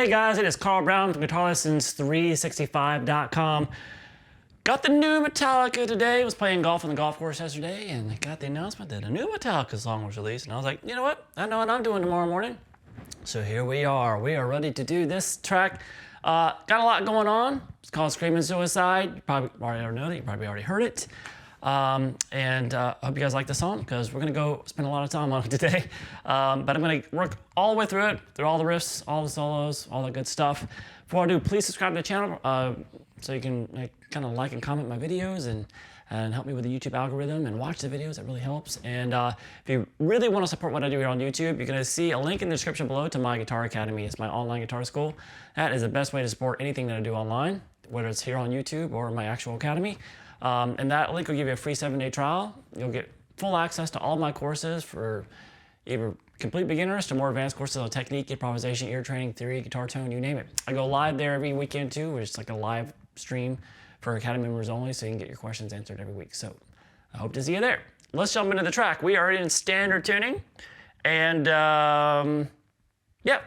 Hey guys, it is Carl Brown from GuitarLessons365.com. Got the new Metallica today. Was playing golf on the golf course yesterday and I got the announcement that a new Metallica song was released. And I was like, you know what? I know what I'm doing tomorrow morning. So here we are. We are ready to do this track. Got a lot going on. It's called Screaming Suicide. You probably already know that. You probably already heard it. I hope you guys like the song because we're going to go spend a lot of time on it today. But I'm going to work all the way through it, through all the riffs, all the solos, all the good stuff. Before I do, please subscribe to the channel so you can kind of like and comment my videos and help me with the YouTube algorithm and watch the videos. It really helps. And if you really want to support what I do here on YouTube, you're going to see a link in the description below to my Guitar Academy. It's my online guitar school. That is the best way to support anything that I do online, whether it's here on YouTube or my actual academy. And that link will give you a free 7-day trial. You'll get full access to all my courses for either complete beginners to more advanced courses on technique, improvisation, ear training, theory, guitar tone, you name it. I go live there every weekend too, which is like a live stream for Academy members only, so you can get your questions answered every week. So I hope to see you there. Let's jump into the track. We are in standard tuning, and yeah, a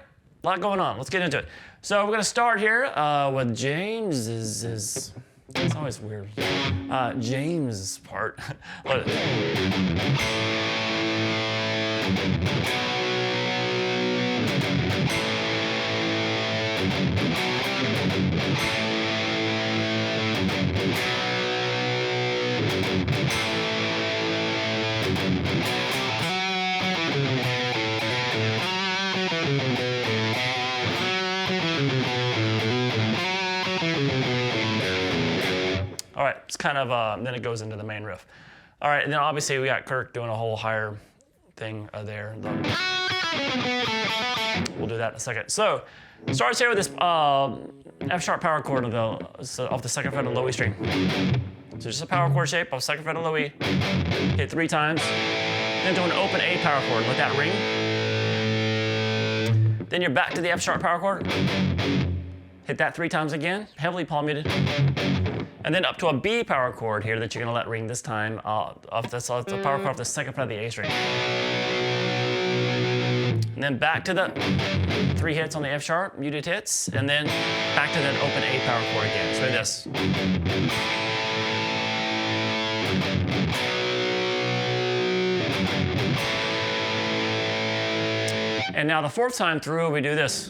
lot going on. Let's get into it. So we're gonna start here with James's. It's always weird. James' part. All right, it's kind of, then it goes into the main riff. All right, and then obviously we got Kirk doing a whole higher thing there. We'll do that in a second. So, starts here with this F-sharp power chord off the second fret of the low E string. So just a power chord shape off second fret of low E, hit 3 times, then to an open A power chord, let that ring. Then you're back to the F-sharp power chord, hit that 3 times again, heavily palm muted. And then up to a B power chord here that you're gonna let ring this time off the power chord off the second fret of the A string. And then back to the 3 hits on the F sharp, muted hits, and then back to that open A power chord again. So this. And now the 4th time through, we do this.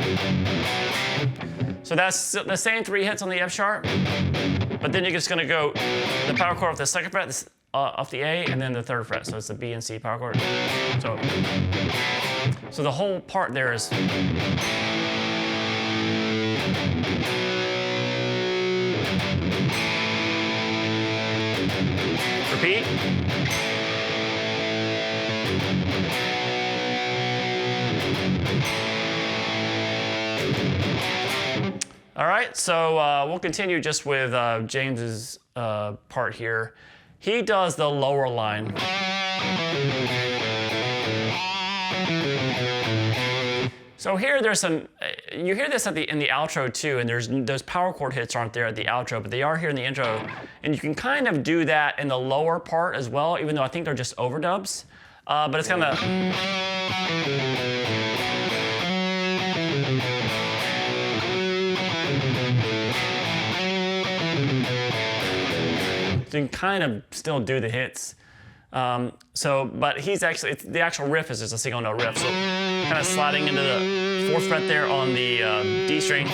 So that's the same 3 hits on the F sharp, but then you're just gonna go the power chord off the second fret, off the A, and then the 3rd fret. So it's the B and C power chord. So the whole part there is. Repeat. All right, so we'll continue just with James's part here. He does the lower line. So here there's some, you hear this in the outro too, and those power chord hits aren't there at the outro, but they are here in the intro. And you can kind of do that in the lower part as well, even though I think they're just overdubs. But it's kind of. So you can kind of still do the hits. But he's actually, the actual riff is just a single note riff. So kind of sliding into the 4th fret there on the D string.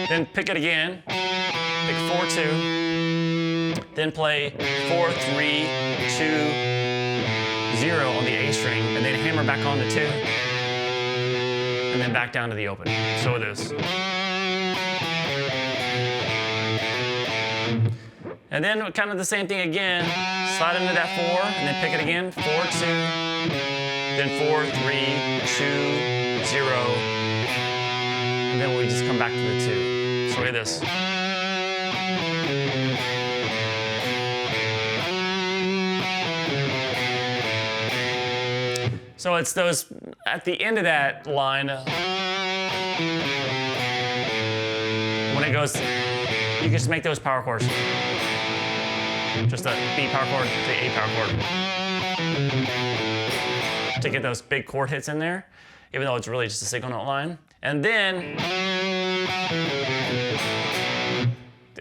Then pick it again, pick 4-2. Then play 4-3-2-0 on the A string, and then hammer back on the 2. And then back down to the open. So it is. And then kind of the same thing again, slide into that 4, and then pick it again, 4-2, then 4-3-2-0, and then we just come back to the 2. So look at this. So it's those, at the end of that line, when it goes, you can just make those power chords. Just a B power chord, the A power chord. To get those big chord hits in there, even though it's really just a single note line. And then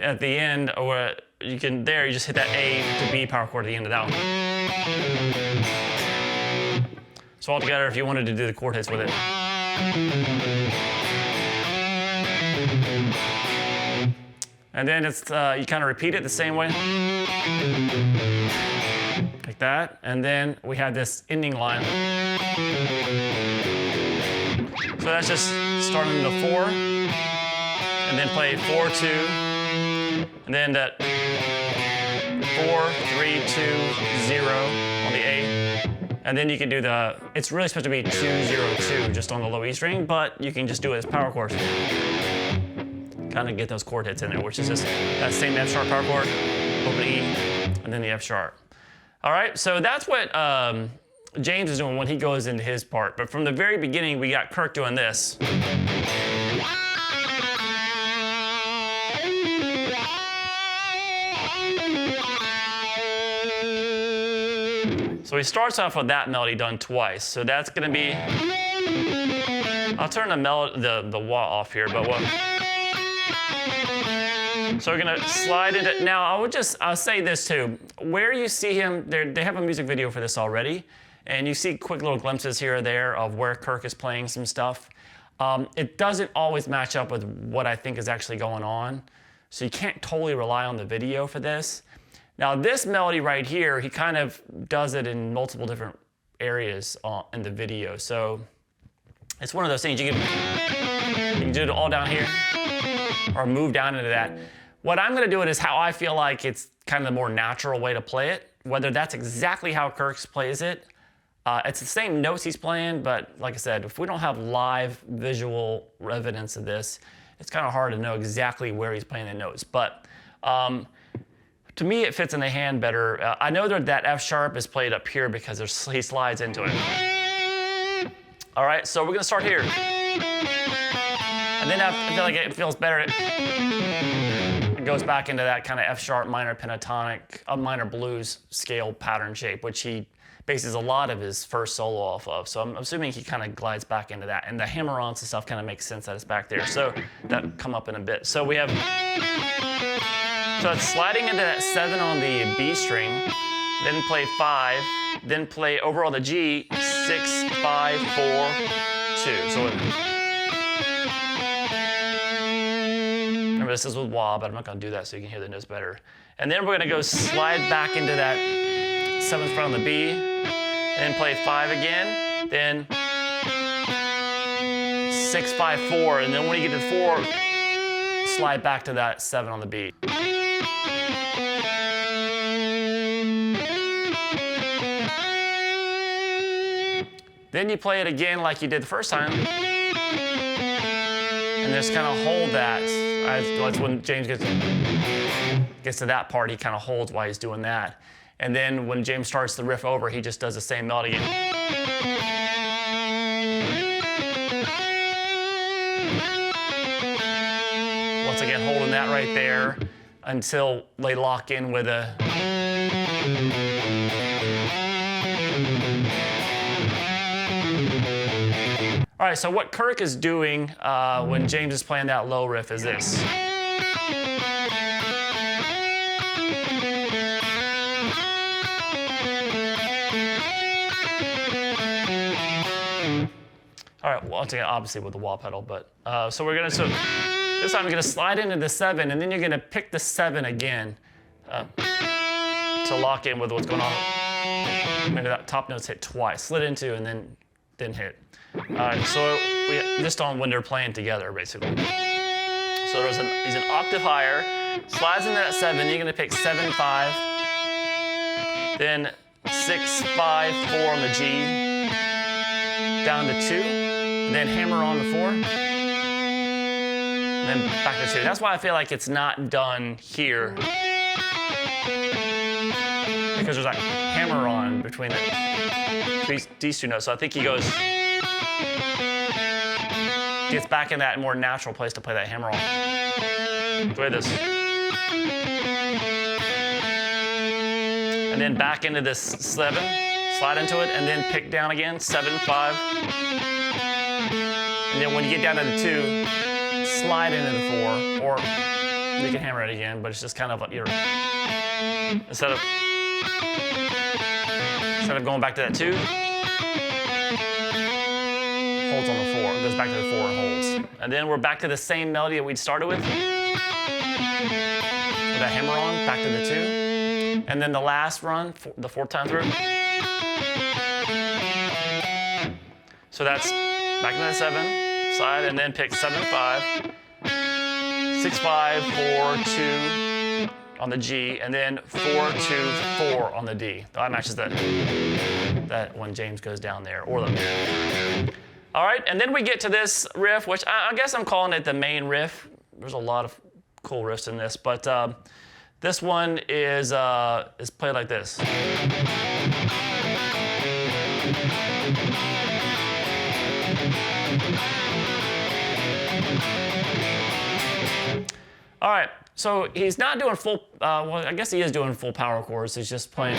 at the end, or you can you just hit that A to B power chord at the end of that one. So altogether, if you wanted to do the chord hits with it. And then it's you kind of repeat it the same way. Like that. And then we have this ending line. So that's just starting the 4, and then play 4, 2, and then that 4, 3, 2, 0 on the A. And then you can do it's really supposed to be 2, 0, 2 just on the low E string, but you can just do it as power chords. Kind of get those chord hits in there, which is just that same F sharp power chord, open E, and then the F sharp. All right, so that's what James is doing when he goes into his part. But from the very beginning, we got Kirk doing this. So he starts off with that melody done twice. So that's gonna be, I'll turn the wah off here, but what? So we're gonna slide into, now I'll say this too. Where you see him, they have a music video for this already, and you see quick little glimpses here or there of where Kirk is playing some stuff. It doesn't always match up with what I think is actually going on. So you can't totally rely on the video for this. Now this melody right here, he kind of does it in multiple different areas in the video. So it's one of those things, you can do it all down here or move down into that. What I'm gonna do it is how I feel like it's kind of the more natural way to play it. Whether that's exactly how Kirk plays it, it's the same notes he's playing, but like I said, if we don't have live visual evidence of this, it's kind of hard to know exactly where he's playing the notes. But to me, it fits in the hand better. I know that F sharp is played up here because he slides into it. All right, so we're gonna start here. And then I feel like it feels better. It goes back into that kind of F sharp minor pentatonic, minor blues scale pattern shape, which he bases a lot of his first solo off of. So I'm assuming he kind of glides back into that. And the hammer-ons and stuff kind of makes sense that it's back there. So that'll come up in a bit. So we have, so it's sliding into that 7 on the B string, then play 5, then play over on the G, 6, 5, 4, 2. So remember this is with wah, but I'm not gonna do that so you can hear the notes better. And then we're gonna go slide back into that 7th fret on the B, and then play 5 again, then 6, 5, 4, and then when you get to 4, slide back to that 7 on the B. Then you play it again like you did the first time, and just kind of hold that. That's when James gets to that part, he kind of holds while he's doing that. And then when James starts the riff over, he just does the same melody again. Once again, holding that right there until they lock in with a... All right, so what Kirk is doing when James is playing that low riff is this. All right, well, once again, obviously with the wah pedal, but so we're gonna, so this time we're gonna slide into the 7, and then you're gonna pick the 7 again to lock in with what's going on. Maybe that top note's hit twice, slid into, and then hit. All right, so just on when they're playing together, basically. So he's an octave higher, slides into that 7, you're gonna pick 7, 5, then 6, 5, 4 on the G, down to 2, and then hammer on the 4, and then back to 2. That's why I feel like it's not done here, because there's like hammer on between these two notes. So I think he gets back in that more natural place to play that hammer on. Play this. And then back into this 7, slide into it, and then pick down again, 7, 5. And And then when you get down to the 2, slide into the 4, or you can hammer it again, but it's just kind of like instead of going back to that 2, holds on the 4, goes back to the 4 and holds. And then we're back to the same melody that we'd started with that hammer on, back to the 2. And then the last run, the 4th time through. So that's back to the 7, slide, and then pick 7, 5, 6, 5, 4, 2 on the G, and then 4, 2, 4 on the D. That matches that when James goes down there, or the. All right, and then we get to this riff, which I guess I'm calling it the main riff. There's a lot of cool riffs in this, but this one is played like this. All right, so he's not doing full, well, I guess he is doing full power chords. He's just playing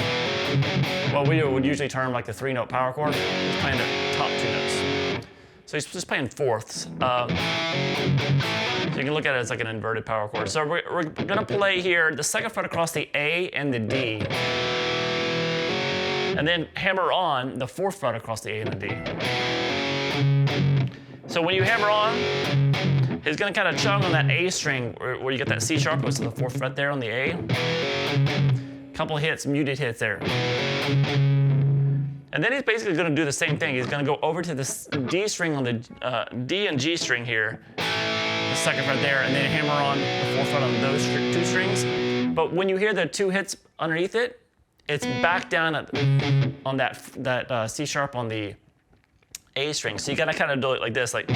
what we would usually term like the 3-note power chord. He's playing the top 2 notes. So he's just playing fourths. So you can look at it as like an inverted power chord. So we're gonna play here the 2nd fret across the A and the D. And then hammer on the 4th fret across the A and the D. So when you hammer on, he's gonna kind of chug on that A string where you get that C sharp, which is the 4th fret there on the A. Couple hits, muted hits there. And then he's basically gonna do the same thing. He's gonna go over to the D string on the D and G string here, the 2nd fret there, and then hammer on the 4th fret on those 2 strings. But when you hear the 2 hits underneath it, it's back down on that C sharp on the A string. So you gotta kind of do it like this, like.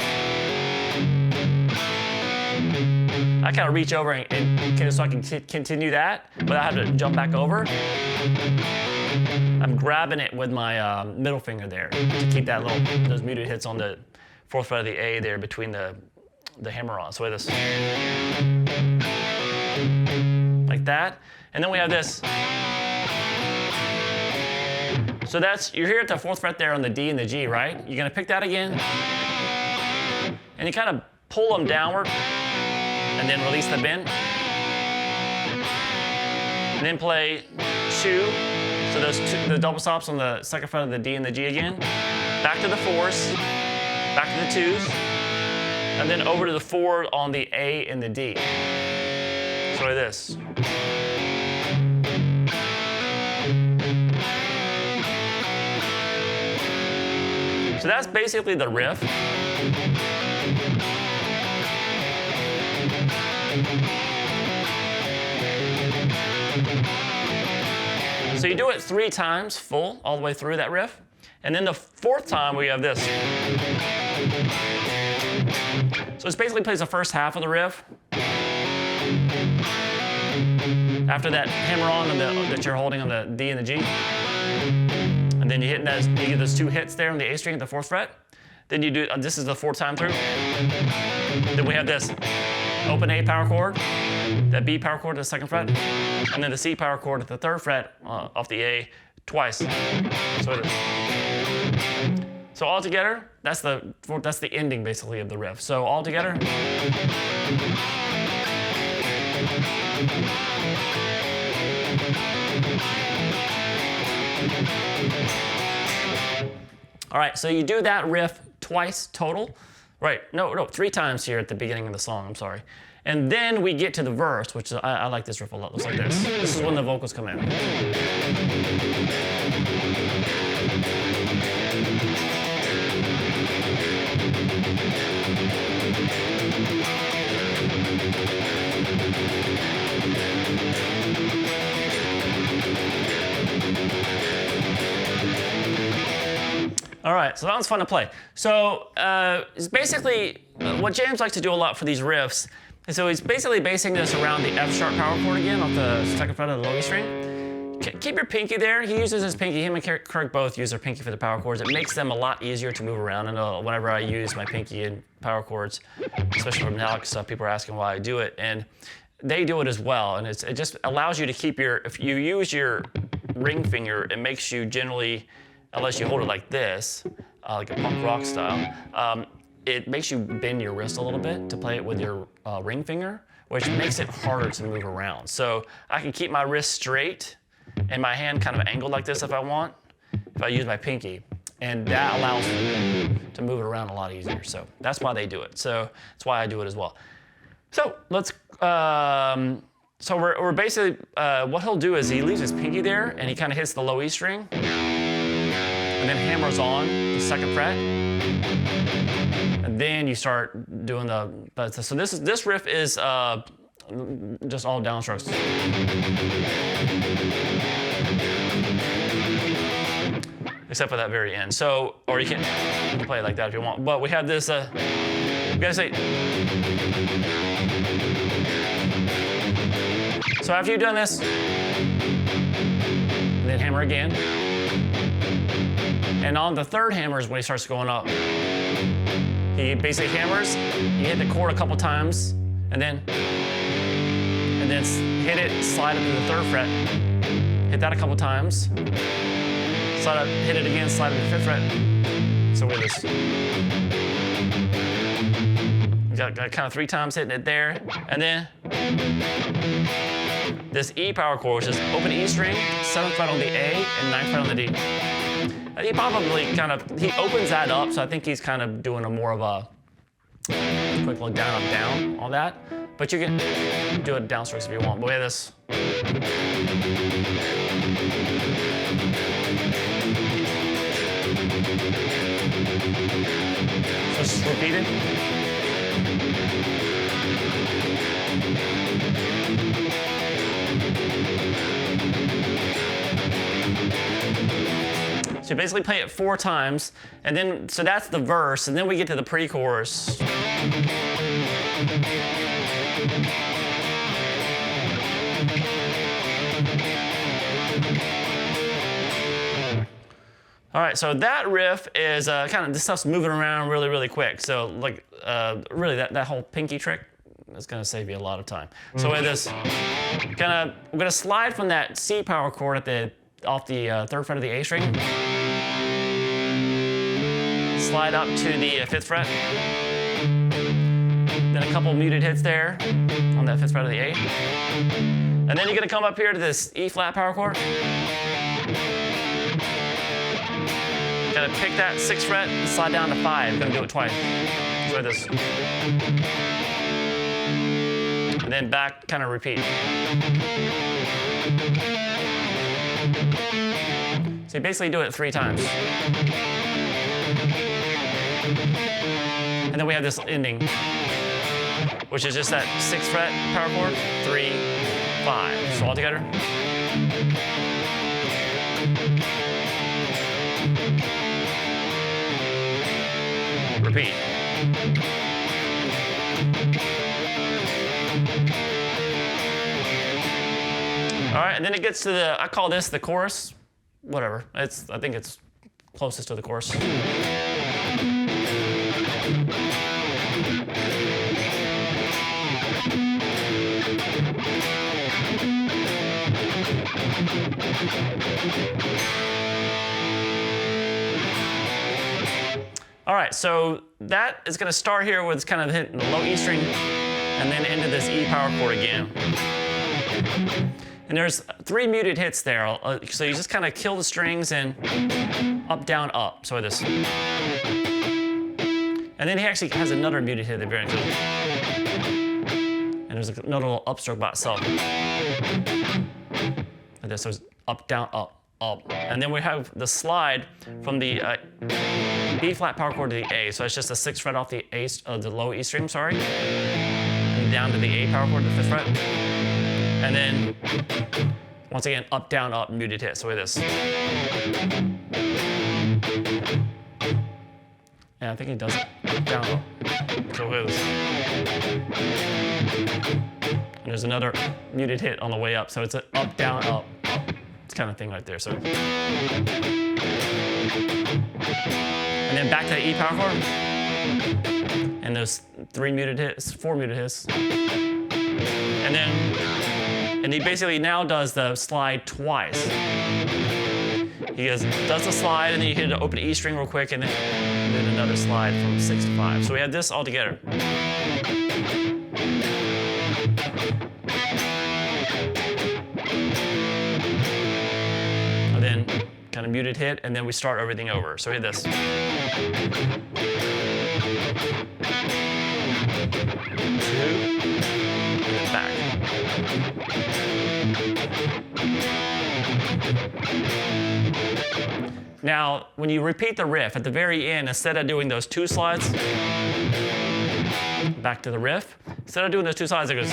I kind of reach over and so I can continue that, but I have to jump back over. I'm grabbing it with my middle finger there to keep those muted hits on the 4th fret of the A there between the hammer-on. So this, like that, and then we have this. So you're here at the 4th fret there on the D and the G, right? You're gonna pick that again, and you kind of pull them downward. And then release the bend. And then play 2. So the double stops on the 2nd fret of the D and the G again. Back to the 4s. Back to the 2s. And then over to the 4 on the A and the D. So like this. So that's basically the riff. So you do it 3 times full, all the way through that riff. And then the 4th time we have this. So it basically plays the first half of the riff. After that hammer on that you're holding on the D and the G. And then you get those 2 hits there on the A string at the 4th fret. Then you do, this is the 4th time through. Then we have this open A power chord, that B power chord to the 2nd fret, and then the C power chord at the 3rd fret off the A twice. So all together, that's the ending basically of the riff. So all together. All right, so you do that riff twice total. Right, no, 3 times here at the beginning of the song, I'm sorry. And then we get to the verse, which I like this riff a lot. It looks like this. This is when the vocals come in. All right, so that one's fun to play. So it's basically what James likes to do a lot for these riffs. And so he's basically basing this around the F sharp power chord again off the 2nd fret of the low E string. Keep your pinky there. He uses his pinky. Him and Kirk both use their pinky for the power chords. It makes them a lot easier to move around. I know whenever I use my pinky in power chords, especially for Metallica stuff, people are asking why I do it. And they do it as well. And it just allows you to keep if you use your ring finger, it makes you generally, unless you hold it like this, like a punk rock style, it makes you bend your wrist a little bit to play it with your ring finger, which makes it harder to move around. So I can keep my wrist straight and my hand kind of angled like this if I want, if I use my pinky. And that allows me to move it around a lot easier. So that's why they do it. So that's why I do it as well. So let's, so we're basically, what he'll do is he leaves his pinky there and he kind of hits the low E string and then hammers on the 2nd fret. And then you start doing so this riff is just all downstrokes. Except for that very end. So, or you can play it like that if you want. But we have this, you gotta say. So after you've done this, then hammer again. And on the 3rd hammer is when he starts going up. He basically hammers, you hit the chord a couple times, and then hit it, slide up to the 3rd fret, hit that a couple times, slide up, hit it again, slide up to the 5th fret. So with this. You got kind of 3 times hitting it there, and then this E power chord, which is open E string, 7th fret on the A, and 9th fret on the D. And he probably he opens that up, so I think he's kind of doing a more of a quick look down, up, down on that. But you can do it downstrokes if you want. But we have this. So just repeat it. So you basically play it 4 times, and then, so that's the verse, and then we get to the pre-chorus. All right, so that riff is kind of, this stuff's moving around really, really quick. So like, really that whole pinky trick is gonna save you a lot of time. So with this, we're gonna slide from that C power chord off the 3rd fret of the A string. Slide up to the 5th fret. Then a couple muted hits there on that 5th fret of the A. And then you're gonna come up here to this E flat power chord. Gotta pick that 6th fret and slide down to 5. Gonna do it twice. So like this. And then back, kind of repeat. So you basically do it 3 times. And then we have this ending, which is just that 6th fret power chord, 3, 5. So all together. Repeat. All right, and then it gets to I call this the chorus. Whatever, I think it's closest to the chorus. All right, so that is gonna start here with kind of hitting the low E string and then into this E power chord again. And there's 3 muted hits there. So you just kind of kill the strings and up, down, up. So this. And then he actually has another muted hit at the very end. And there's another little upstroke by itself. Like this, so it's up, down, up, up. And then we have the slide from the B flat power chord to the A. So it's just a 6th fret off the the low E string, sorry. And down to the A power chord to the 5th fret. And then, once again, up, down, up, muted hit. So with this. And I think he does it up, down, up. So with this. And there's another muted hit on the way up. So it's an up, down, up, up. It's kind of thing right there. So. And then back to the E power chord. And those 4 muted hits. And he basically now does the slide twice. He does the slide, and then you hit an open E string real quick, and then and then another slide from 6 to 5. So we have this all together. And then kind of muted hit, and then we start everything over. So we hit this. 2, and then back. Now, when you repeat the riff at the very end, instead of doing those 2 slides, back to the riff, instead of doing those 2 slides, it goes.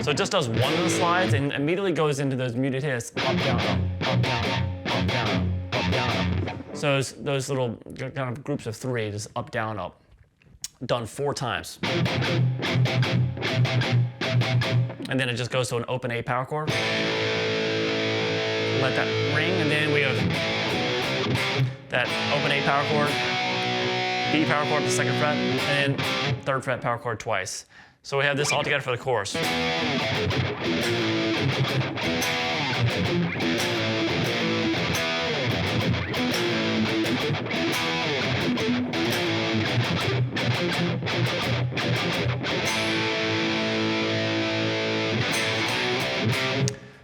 So it just does one of the slides and immediately goes into those muted hits, up, down, up, up, down, up, up, down, up, up, down, up. So those little kind of groups of 3, just up, down, up, done 4 times. And then it just goes to an open A power chord. Let that ring, and then we have that open A power chord, B power chord to the 2nd fret, and then 3rd fret power chord twice. So we have this all together for the chorus.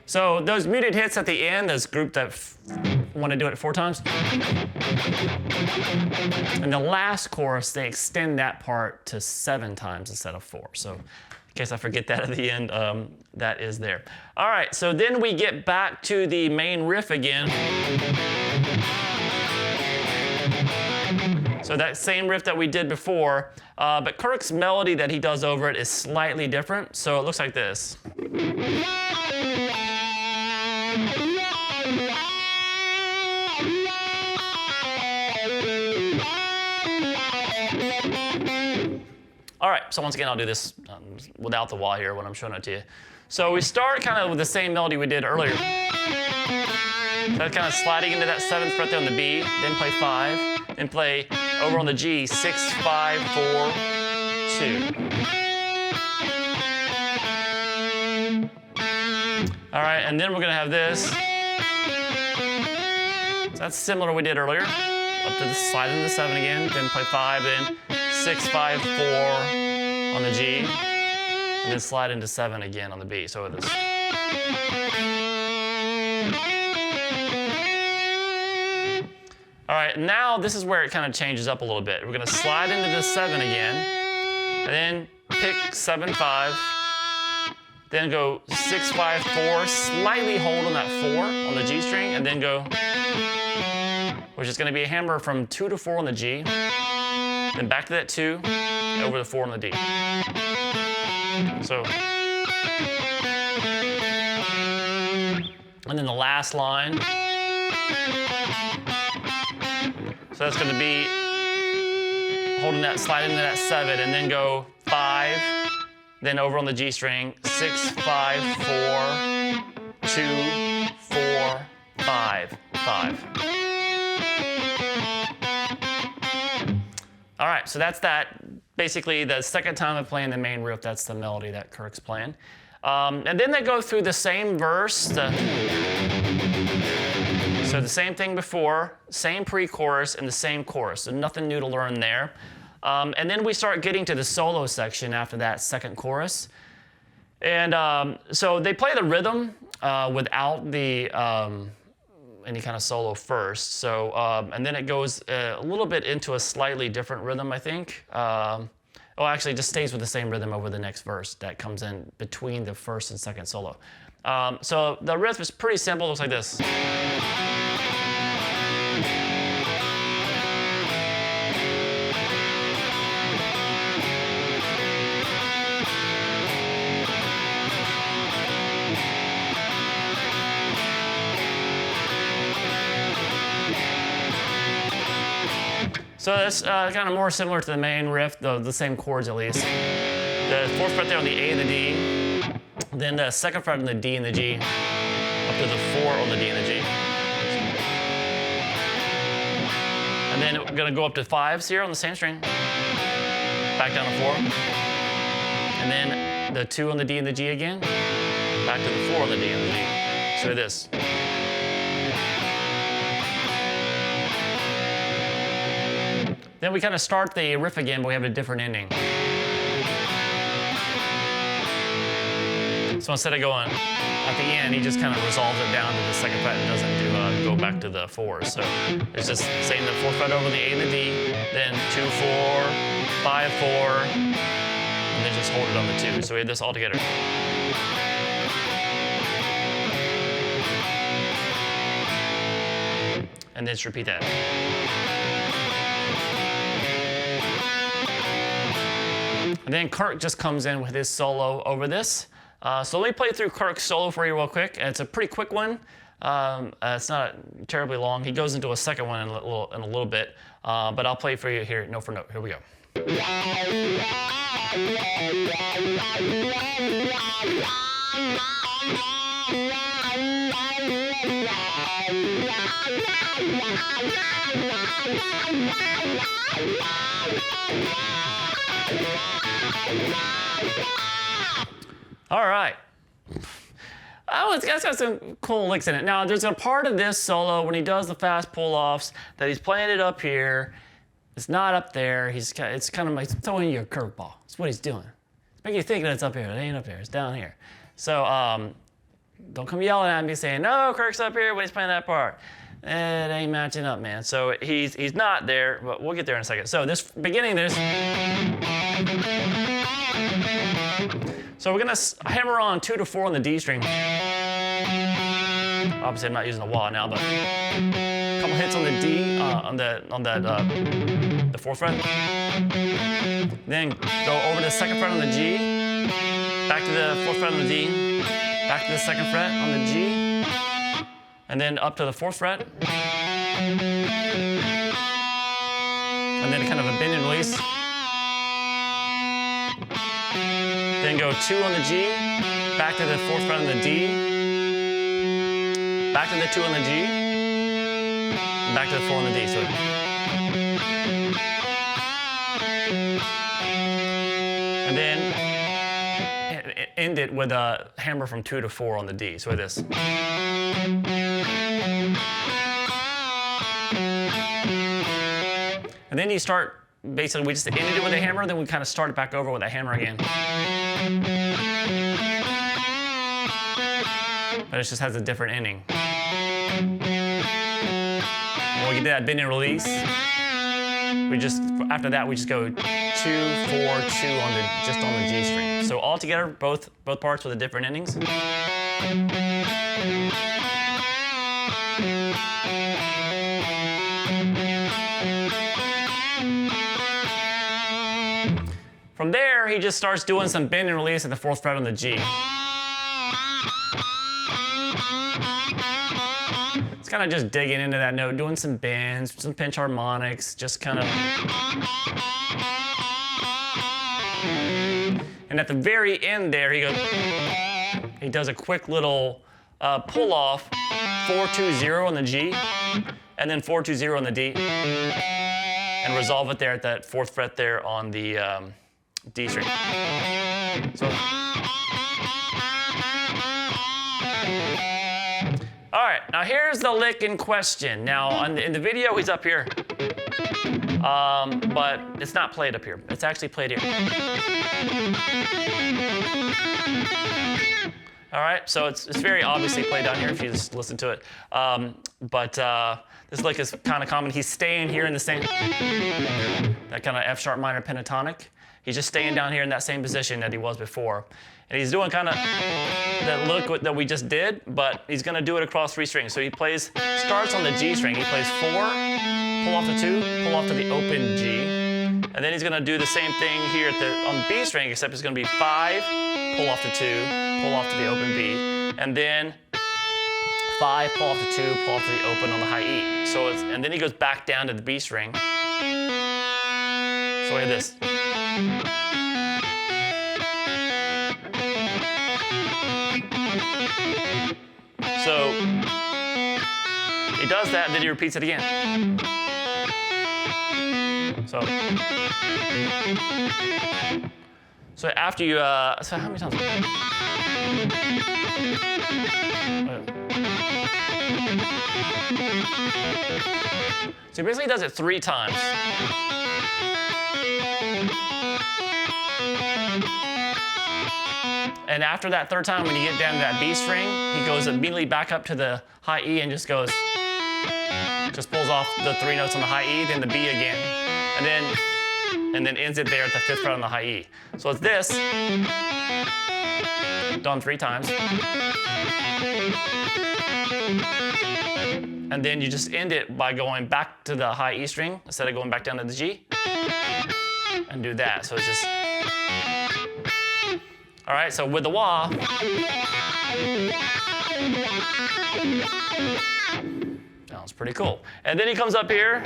So those muted hits at the end, those group that want to do it 4 times. And the last chorus, they extend that part to 7 times instead of 4. So in case I forget that at the end, that is there. All right, so then we get back to the main riff again. So that same riff that we did before, but Kirk's melody that he does over it is slightly different. So it looks like this. All right, so once again, I'll do this without the wah here when I'm showing it to you. So we start kind of with the same melody we did earlier. So kind of sliding into that 7th fret there on the B, then play 5, then play over on the G, 6, 5, 4, 2. All right, and then we're gonna have this. So that's similar to what we did earlier. Up to the slide into the 7 again, then play 5, then 6, 5, 4 on the G, and then slide into 7 again on the B. So this. All right, now this is where it kind of changes up a little bit. We're gonna slide into the 7 again, and then pick 7, 5, then go 6, 5, 4, slightly hold on that 4 on the G string, and then go, which is gonna be a hammer from 2 to 4 on the G, then back to that 2, over the 4 on the D. So, and then the last line. So that's gonna be holding that, slide into that 7, and then go 5, then over on the G string, 6, 5, 4, 2, 4, 5, 5. All right, so that's that. Basically, the second time I'm playing the main riff, that's the melody that Kirk's playing. And then they go through the same verse. So the same thing before, same pre-chorus and the same chorus. So nothing new to learn there. And then we start getting to the solo section after that second chorus. And so they play the rhythm without the any kind of solo first. So, and then it goes a little bit into a slightly different rhythm, I think. Oh, actually, it just stays with the same rhythm over the next verse that comes in between the first and second solo. So the riff is pretty simple. It looks like this. So that's kind of more similar to the main riff, the same chords at least. The 4th fret there on the A and the D, then the 2nd fret on the D and the G, up to the 4 on the D and the G. And then we're gonna go up to 5s here on the same string, back down to 4. And then the 2 on the D and the G again, back to the 4 on the D and the G. So this. Then we kind of start the riff again, but we have a different ending. So instead of going at the end, he just kind of resolves it down to the second fret and doesn't go back to the fours. So it's just saying the fourth fret over the A and the D, then 2, 4, 5, 4, and then just hold it on the 2. So we have this all together. And then just repeat that. And then Kirk just comes in with his solo over this. So let me play through Kirk's solo for you real quick. It's a pretty quick one. It's not terribly long. He goes into a second one in a little bit, but I'll play for you here note for note. Here we go. All right. Oh, it's got some cool licks in it. Now, there's a part of this solo when he does the fast pull-offs that he's playing it up here. It's not up there. It's kind of like throwing you a curveball. That's what he's doing. It's making you think that it's up here. It ain't up here. It's down here. So don't come yelling at me saying, no, Kirk's up here when he's playing that part. It ain't matching up, man. So he's not there, but we'll get there in a second. So this beginning, so we're gonna hammer on 2 to 4 on the D string. Obviously, I'm not using a wah now, but a couple hits on the D, on the fourth fret. Then go over to the second fret on the G, back to the fourth fret on the D, back to the second fret on the G, and then up to the fourth fret. And then kind of a bend and release. Then go 2 on the G, back to the fourth fret on the D, back to the 2 on the G, back to the 4 on the D. So and then end it with a hammer from 2 to 4 on the D. So like this. And then you start, basically we just ended it with a hammer, then we kind of start it back over with a hammer again. But it just has a different ending. When we get to that bend and release, after that we just go 2, 4, 2 just on the G string. So all together, both parts with the different endings. From there, he just starts doing some bend and release at the fourth fret on the G. It's kind of just digging into that note, doing some bends, some pinch harmonics, just kind of. And at the very end there, he does a quick little pull off, 4-2-0 on the G, and then 4-2-0 on the D, and resolve it there at that fourth fret there on the D string. So, all right, now here's the lick in question. Now, in the video, he's up here, but it's not played up here. It's actually played here. All right, so it's very obviously played down here if you just listen to it. But this lick is kind of common. He's staying here in the same, that kind of F sharp minor pentatonic. He's just staying down here in that same position that he was before. And he's doing kind of that look that we just did, but he's gonna do it across 3 strings. So he starts on the G string. He plays 4, pull off to 2, pull off to the open G. And then he's gonna do the same thing here on the B string, except it's gonna be 5, pull off to 2, pull off to the open B, and then 5, pull off to 2, pull off to the open on the high E. So and then he goes back down to the B string. So we have this. So he does that, and then he repeats it again. So after you, so how many times? So he basically does it 3 times. And after that third time, when you get down to that B string, he goes immediately back up to the high E and just pulls off the 3 notes on the high E, then the B again, and then ends it there at the 5th fret on the high E. So it's this, done 3 times. And then you just end it by going back to the high E string instead of going back down to the G, and do that. So it's just, all right, so with the wah, sounds pretty cool. And then he comes up here.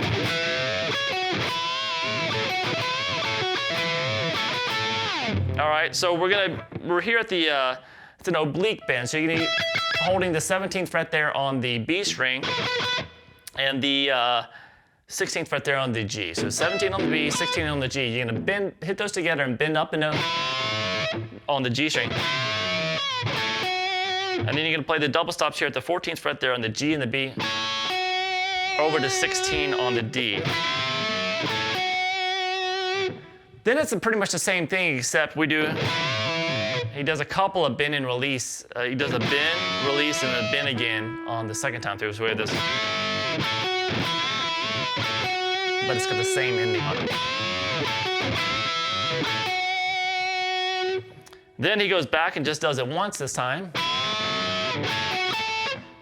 All right, so we're here at the, it's an oblique bend. So you're gonna be holding the 17th fret there on the B string and the 16th fret there on the G. So 17 on the B, 16 on the G. You're gonna hit those together and bend up and down on the G string. And then you're gonna play the double stops here at the 14th fret there on the G and the B, over to 16 on the D. Then it's pretty much the same thing, except he does a couple of bend and release. He does a bend, release, and a bend again on the second time through. So we have this, but it's got the same ending on it. Then he goes back and just does it once this time.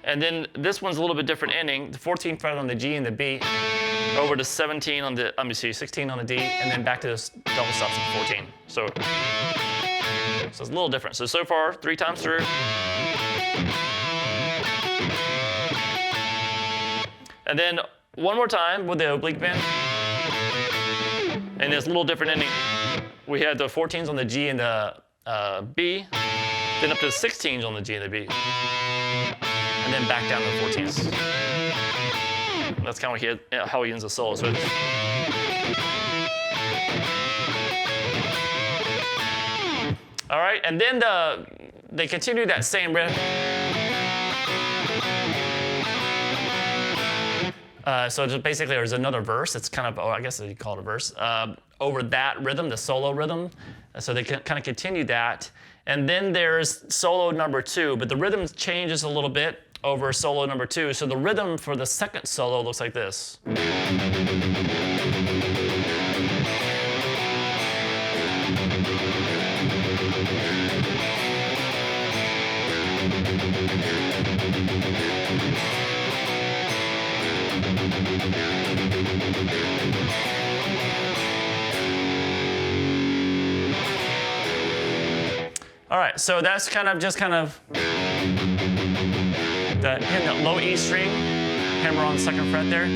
And then this one's a little bit different ending. The 14th fret on the G and the B, over to 17 on the, 16 on the D, and then back to this double stops at 14. So it's a little different. So far, 3 times through. And then one more time with the oblique bend. And it's a little different ending. We had the 14s on the G and the B, then up to the 16s on the G and the B, and then back down to the 14s. That's kind of how he ends the solo. So all right, and then they continue that same riff. So just basically, there's another verse. It's kind of, I guess you call it a verse, over that rhythm, the solo rhythm. So they kind of continue that. And then there's solo number 2, but the rhythm changes a little bit over solo number 2. So the rhythm for the second solo looks like this. All right, so that's hitting that low E string, hammer on the 2nd fret there.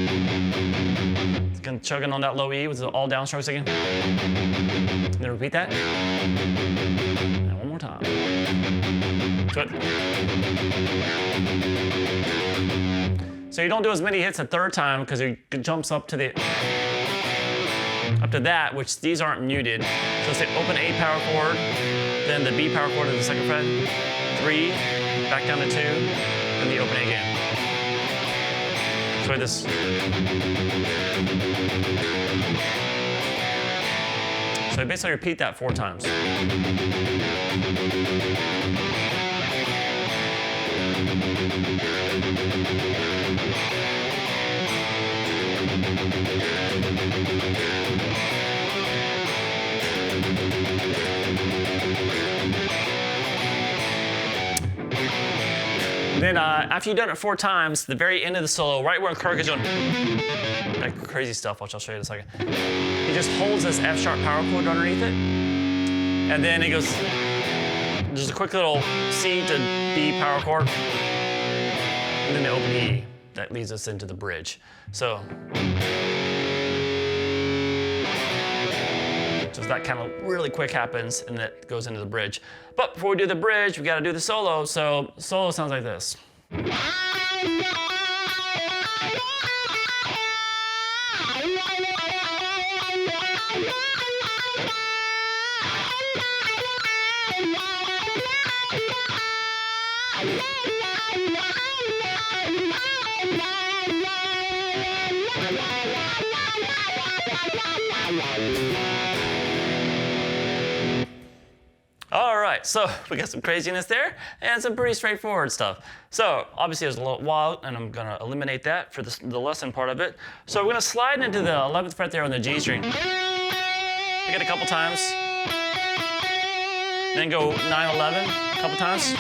It's kind of chugging on that low E with the all down strokes again. And then repeat that. And one more time. Good. So you don't do as many hits a third time because it jumps up to that, which these aren't muted. So it's the open A power chord, then the B power chord to the 2nd fret, 3, back down to 2, then the open A again. So this. So basically repeat that 4 times. Then after you've done it 4 times, the very end of the solo, right where Kirk is doing that crazy stuff, which I'll show you in a second, he just holds this F sharp power chord underneath it, and then he goes, just a quick little C to B power chord, and then the open E that leads us into the bridge. So just that kind of really quick happens, and that goes into the bridge. But before we do the bridge, we got to do the solo. So solo sounds like this. All right. right, so we got some craziness there and some pretty straightforward stuff. So obviously there's a little while, and I'm gonna eliminate that for the lesson part of it. So we're gonna slide into the 11th fret there on the G string. Pick it a couple times. Then go 9, 11 a couple times.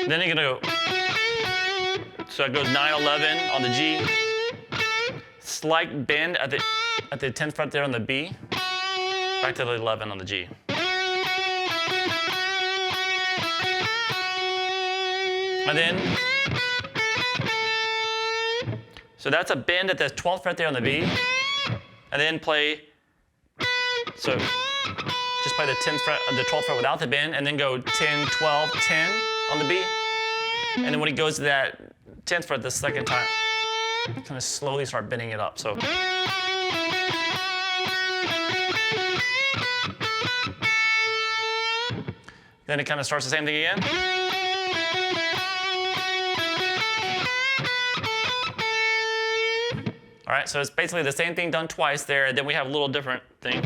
Then you're gonna go, so it goes 9, 11 on the G. Slight bend at the 10th fret there on the B. Back to the 11 on the G. And then, so that's a bend at the 12th fret there on the B. And then play, so just play the 10th fret, the 12th fret without the bend, and then go 10, 12, 10 on the B. And then when he goes to that 10th fret the second time, kind of slowly start bending it up. So. Then it kind of starts the same thing again. All right, so it's basically the same thing done twice there, and then we have a little different thing.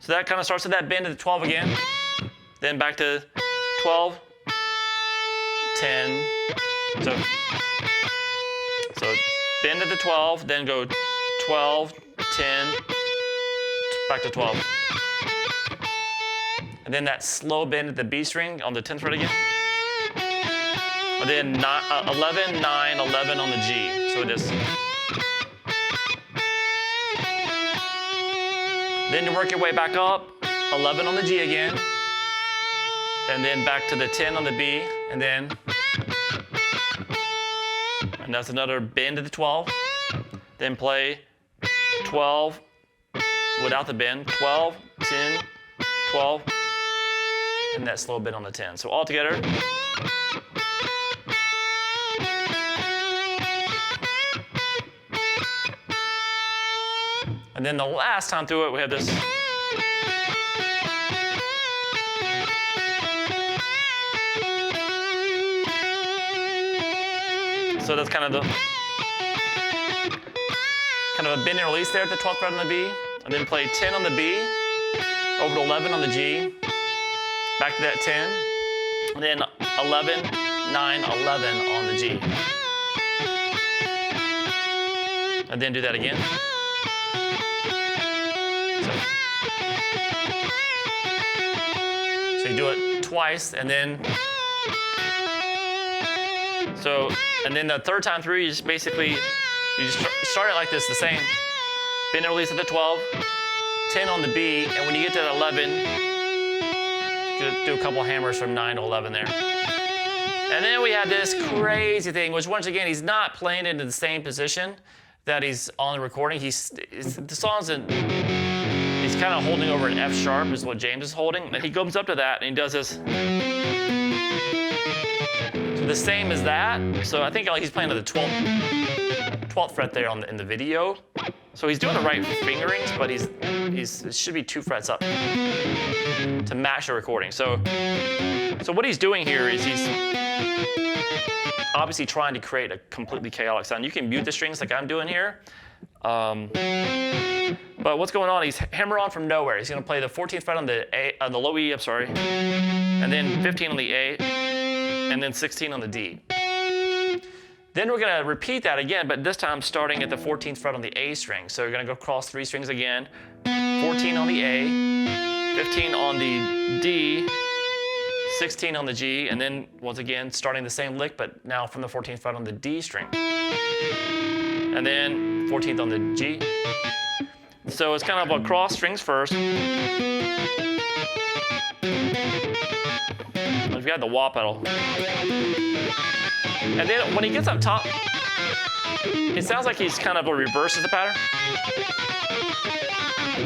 So that kind of starts with that bend to the 12 again. Then back to 12, 10. So bend at the 12, then go 12, 10, back to 12. And then that slow bend at the B string on the 10th fret again. And then 11, 9, 11 on the G. So it is. Then you work your way back up, 11 on the G again. And then back to the 10 on the B. And that's another bend to the 12. Then play 12 without the bend, 12, 10, 12, and that slow bend on the 10. So all together. And then the last time through it, we have this. So that's kind of a bend and release there at the 12th fret on the B, and then play 10 on the B, over to 11 on the G, back to that 10, and then 11, 9, 11 on the G. And then do that again. So you do it twice, and then and then the third time through, you just basically start it like this, the same. Bend and release at the 12, 10 on the B, and when you get to the 11, do a couple hammers from 9 to 11 there. And then we have this crazy thing, which once again, he's not playing it in the same position that he's on the recording. The song's he's kind of holding over an F sharp is what James is holding. And he comes up to that and he does this. So the same as that. So I think he's playing to the 12th fret there in the video. So he's doing the right fingerings, but it should be 2 frets up to match the recording. So what he's doing here is he's obviously trying to create a completely chaotic sound. You can mute the strings like I'm doing here. But what's going on, he's hammer on from nowhere. He's gonna play the 14th fret on the low E, and then 15 on the A, and then 16 on the D. Then we're gonna repeat that again, but this time starting at the 14th fret on the A string. So you're gonna go across 3 strings again, 14 on the A, 15 on the D, 16 on the G, and then once again starting the same lick, but now from the 14th fret on the D string. And then 14th on the G. So it's kind of across strings first. We've got the wah pedal. And then when he gets up top, it sounds like he's kind of reverses the pattern.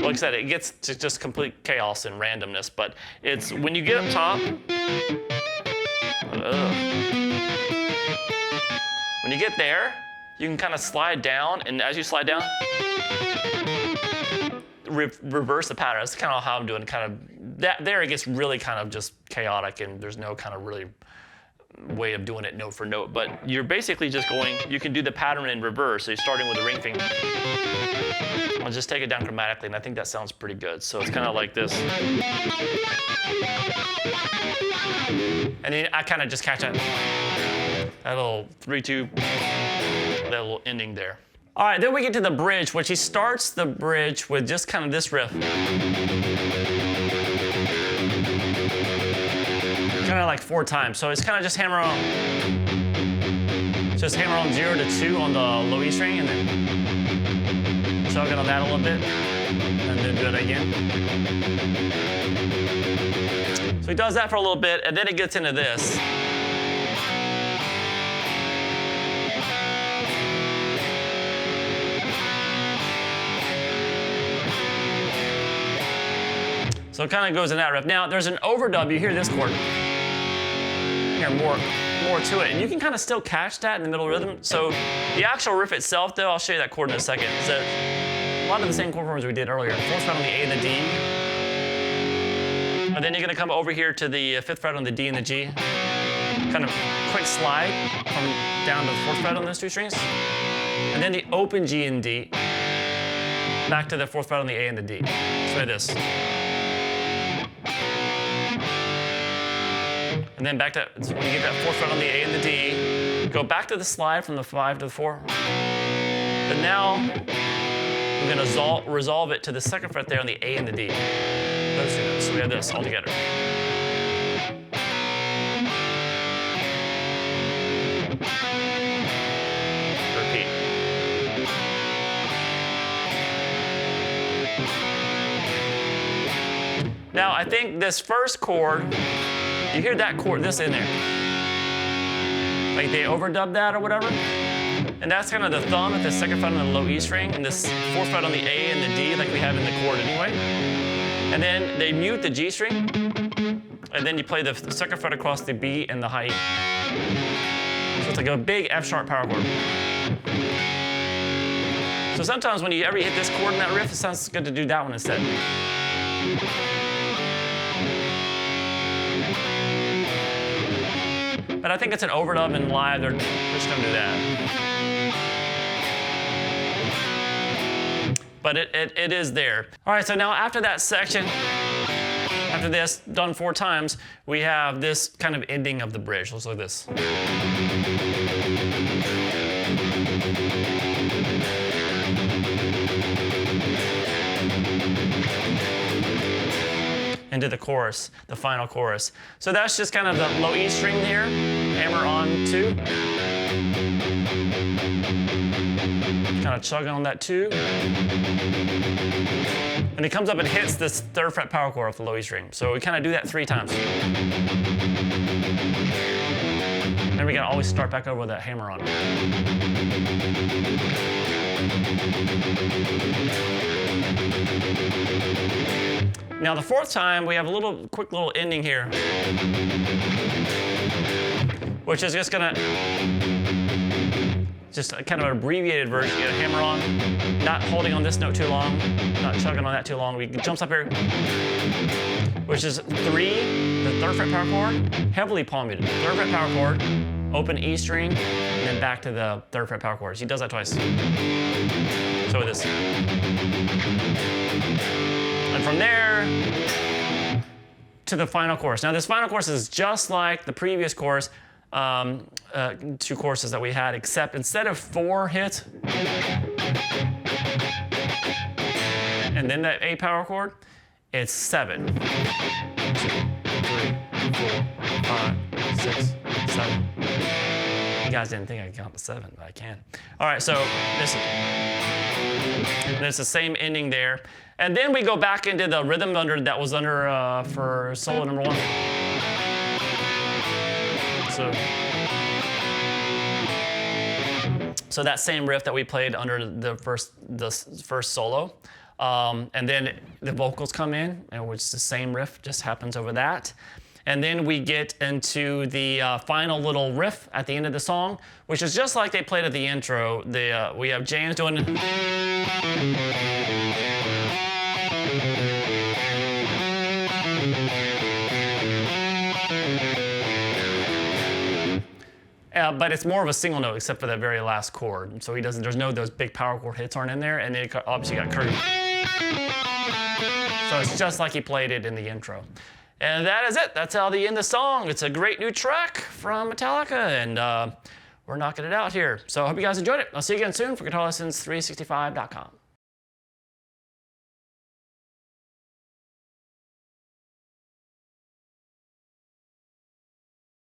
Like I said, it gets to just complete chaos and randomness, but it's when you get up top, when you get there, you can kind of slide down, and as you slide down, reverse the pattern. That's kind of how I'm doing. Kind of there, it gets really kind of just chaotic, and there's no kind of really way of doing it note for note, but you're basically just going, you can do the pattern in reverse. So you're starting with the ring finger. I'll just take it down chromatically, and I think that sounds pretty good. So it's kind of like this. And then I kind of just catch that little 3-2, that little ending there. All right, then we get to the bridge, which he starts the bridge with just kind of this riff. Kind of like 4 times. So it's kind of just hammer on. Just hammer on 0 to 2 on the low E string, and then chugging on that a little bit, and then do it again. So he does that for a little bit, and then it gets into this. So it kind of goes in that riff. Now there's an overdub. You hear this chord. You hear more to it, and you can kind of still catch that in the middle rhythm. So the actual riff itself, though, I'll show you that chord in a second. It's a lot of the same chord forms we did earlier. 4th fret on the A and the D, and then you're gonna come over here to the 5th fret on the D and the G. Kind of quick slide from down to the 4th fret on those 2 strings, and then the open G and D back to the 4th fret on the A and the D. So like this. And then back to, so when you get that 4th fret on the A and the D, go back to the slide from the 5 to the 4. But now, we're gonna resolve it to the 2nd fret there on the A and the D. Those 2 notes, so we have this all together. Repeat. Now, I think this first chord, you hear that chord, this in there. Like they overdubbed that or whatever. And that's kind of the thumb at the 2nd fret on the low E string, and this 4th fret on the A and the D like we have in the chord anyway. And then they mute the G string, and then you play the 2nd fret across the B and the high E. So it's like a big F sharp power chord. So sometimes when you ever hit this chord in that riff, it sounds good to do that one instead. But I think it's an overdub, and live, they're just gonna do that. But it is there. All right, so now after that section, after this, done 4 times, we have this kind of ending of the bridge. Looks like this. Into the chorus, the final chorus. So that's just kind of the low E string here, hammer on 2. Kind of chugging on that 2. And it comes up and hits this 3rd fret power chord off the low E string. So we kind of do that 3 times. And we gotta always start back over with that hammer on. Now the 4th time, we have a quick little ending here, which is just gonna, just a kind of an abbreviated version. You gotta hammer on, not holding on this note too long, not chugging on that too long. We jumps up here, which is 3, the 3rd fret power chord, heavily palm muted. 3rd fret power chord, open E string, and then back to the 3rd fret power chord. He does that twice. So with this. And from there to the final chorus. Now this final chorus is just like the previous chorus, 2 choruses that we had, except instead of 4 hits and then that A power chord, it's 7. 2, 3, 4, 5, 6, 7. You guys didn't think I could count to 7, but I can. All right, so there's the same ending there. And then we go back into the rhythm that was under for solo number 1. So that same riff that we played under the first solo. And then the vocals come in, and which is the same riff, just happens over that. And then we get into the final little riff at the end of the song, which is just like they played at the intro. We have James doing... but it's more of a single note except for that very last chord. So he doesn't. There's no those big power chord hits aren't in there, and then obviously got Kirk. So it's just like he played it in the intro. And that is it. That's how they end the song. It's a great new track from Metallica, and we're knocking it out here. So I hope you guys enjoyed it. I'll see you again soon for GuitarLessons365.com.